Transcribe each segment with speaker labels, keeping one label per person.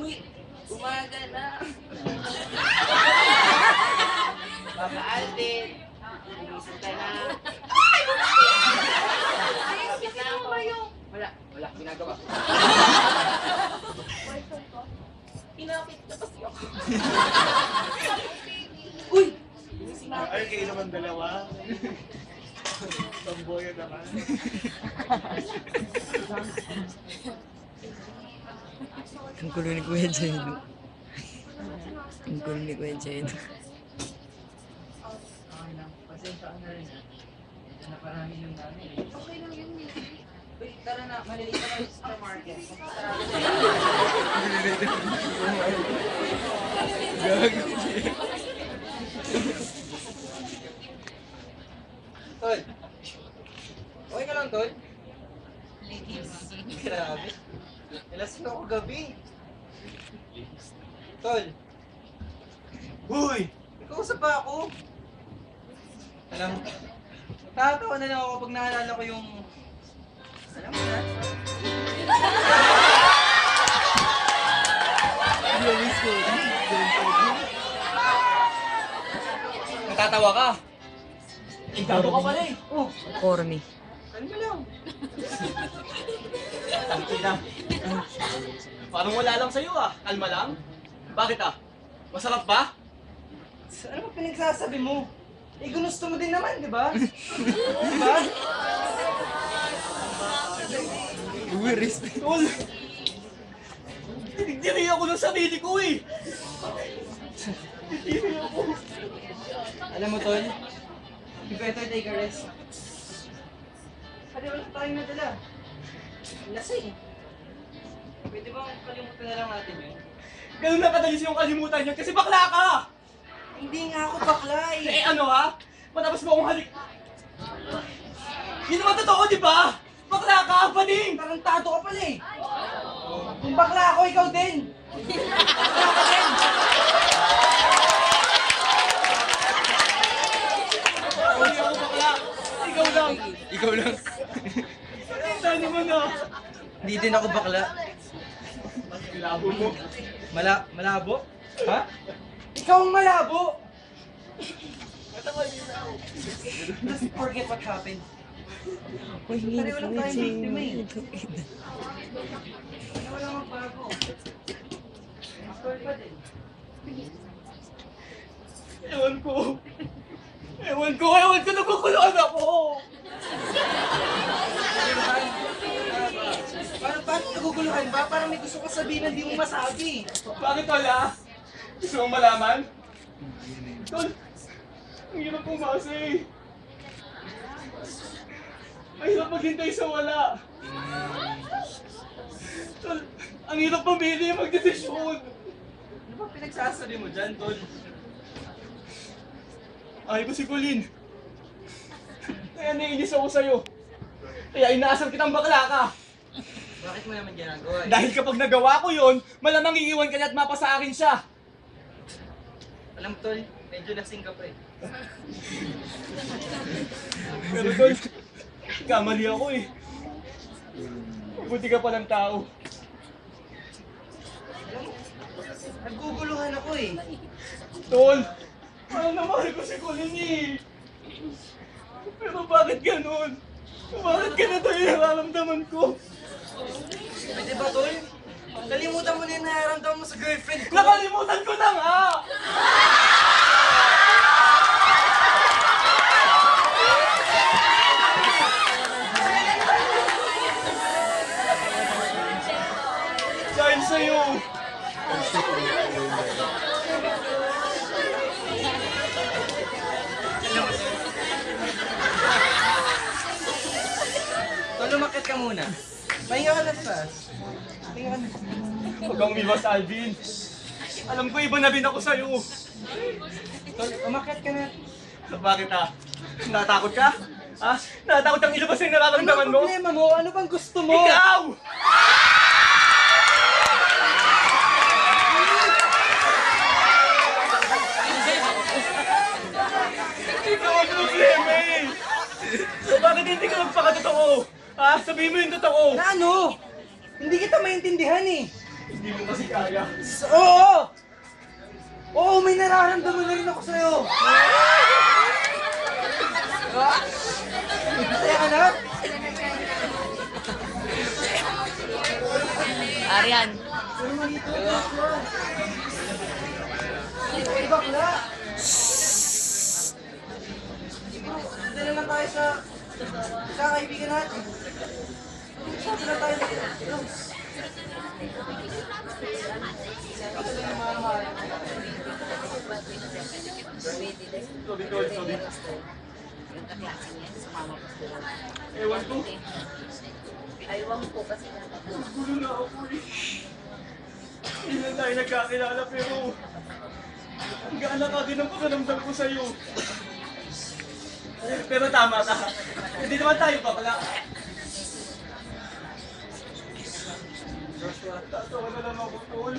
Speaker 1: Uy, umaga na. Papa Alvin, umisip ka na. Kapit na ako. Wala, ginagawa. Pinapit na kasi ako. Uy!
Speaker 2: Ay, kayo naman dalawa. Tomboy naman.
Speaker 3: Ang gulo ni Kuya Jeno. Ang gulo ni Kuya Jeno.
Speaker 1: Okay lang, pasensya ka na rin. Ito na parami ng dami eh.
Speaker 4: Okay lang yun, Mili.
Speaker 1: Uy, tara na, maliliit na lang sa supermarket. Tol! Okay ka lang, Tol? Grabe. Nalasing ako gabi. Tol!
Speaker 2: Uy!
Speaker 1: Nagkausap ba ako? Alam, natatawa na lang ako pag naalala ko yung... Alam mo na? Natatawa ka? Igado ka pala eh. Oh,
Speaker 3: Corny.
Speaker 1: kalma lang. Tangina. Parang wala lang sa'yo ah. Kalma lang? Bakit ah? Masarap ba? Ano ba pinagsasabi mo? Eh, gusto mo din naman, di ba? Di ba?
Speaker 3: Uy, respect.
Speaker 1: Tol! Tinigdiri ako ng sarili ko eh! Tinigdiri ako. Alam mo, Tol, you better take a rest. Kasi wala tayong nadala. Lasing. Pwede bang kalimutan na lang natin yun? Ganun na kadalis yung kalimutan yun kasi bakla ka! Hindi nga ako bakla eh! Eh ano ha? Matapos mo akong halik... Hindi naman totoo, di ba? Bakla ka, paning! Tarantado ka pala eh! Kung bakla ako, ikaw din! Bakla ka din! Hindi ako bakla! Ikaw lang!
Speaker 3: Ikaw lang.
Speaker 1: Saan naman ah?
Speaker 3: Hindi din ako bakla.
Speaker 1: Malabo mo.
Speaker 3: Malabo?
Speaker 1: Ha? Ikaw ang malabo! Just forget what happened.
Speaker 3: Uy, hindi
Speaker 1: Pareho lang
Speaker 3: Kuya
Speaker 1: tayong victim eh.
Speaker 3: Jeno.
Speaker 1: Wala magbago. Story pa din. Ewan ko, nagkukuluan ako! Paano naguguluhan ba? Parang may gusto ka sabihin na hindi mo masabi. Bakit wala? Gusto mong malaman? Tol, ang hirap pumasa eh. Mahirap maghintay sa wala. Tol, ang hirap pumili, magdesisyon. Ano ba pinagsasabi mo dyan, Tol? Ay ko si Colin. Kaya naiinis ako sa'yo. Kaya inaasar kitang bakla ka.
Speaker 3: Bakit mo naman ginagawa?
Speaker 1: Dahil kapag nagawa ko yon, malamang iiwan ka niya at mapa sa akin siya.
Speaker 3: Alam Tol, medyo lasing ka pa eh.
Speaker 1: Pero Tol, kamali ako eh. Mabuti ka palang tao.
Speaker 3: Naguguluhan ako eh.
Speaker 1: Tol, parang namahal ko si Colin eh. Pero bakit ganun? Bakit ganito yung nararamdaman ko?
Speaker 3: Pwede ba Tol? Kalimutan mo na yung nararamdaman mo sa girlfriend ko.
Speaker 1: Nakalimutan ko na nga! Dahil sa'yo!
Speaker 3: Tol, umakit ka muna.
Speaker 1: Pahinga ka na fast. Pahinga ka na. Huwag kang umiwas, Alvin. Alam ko iba na rin ako sa'yo.
Speaker 3: Tol, umakit ka na.
Speaker 1: Bakit ah? Natakot ka? Ha? Natakot kang ilabas yung nararamdaman
Speaker 3: Ano
Speaker 1: mo?
Speaker 3: problema mo? Ano bang gusto mo?
Speaker 1: Ikaw! Ikaw ang problema eh! So bakit
Speaker 2: hindi ka magpakatotoo. Ah, sabihin mo yung totoo.
Speaker 1: Na ano? Hindi kita maintindihan eh.
Speaker 2: Hindi mo kasi kaya.
Speaker 1: Oo! Oo, may nararamdaman na rin ako sa'yo. Diba? Masaya ka na?
Speaker 3: Arian.
Speaker 1: Pero manito, ay bakla. Dala lang tayo sa kaibigan natin. Sabi lang tayo dito. Ito lang yung mga mahal.
Speaker 2: Sorry, sorry. Ewan ko.
Speaker 3: Aywan po kasi
Speaker 2: Gulo na ako eh. Hindi na tayo nagkakilala pero ang gaan ka din ang pakiramdam ko sa'yo. Pero tama ka. Hindi naman tayo bakla. Tatawa na lang ako, tol.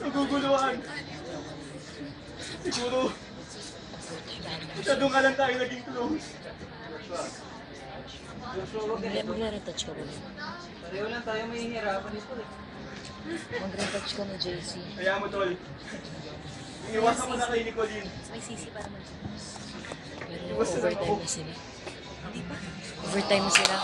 Speaker 2: Naguguluhan. Siguro, masyadong ka lang tayo naging close.
Speaker 3: Magre-retouch ka ba?
Speaker 1: Pareho lang tayo may hihirapan dito eh.
Speaker 3: Magre-retouch ka na, JC.
Speaker 2: Kaya mo, tol. Iwasan ko na kay Nicolene.
Speaker 3: May sisi para naman. Pero
Speaker 2: Iwas na lang
Speaker 3: overtime
Speaker 2: ako.
Speaker 3: na sila. Overtime na sila.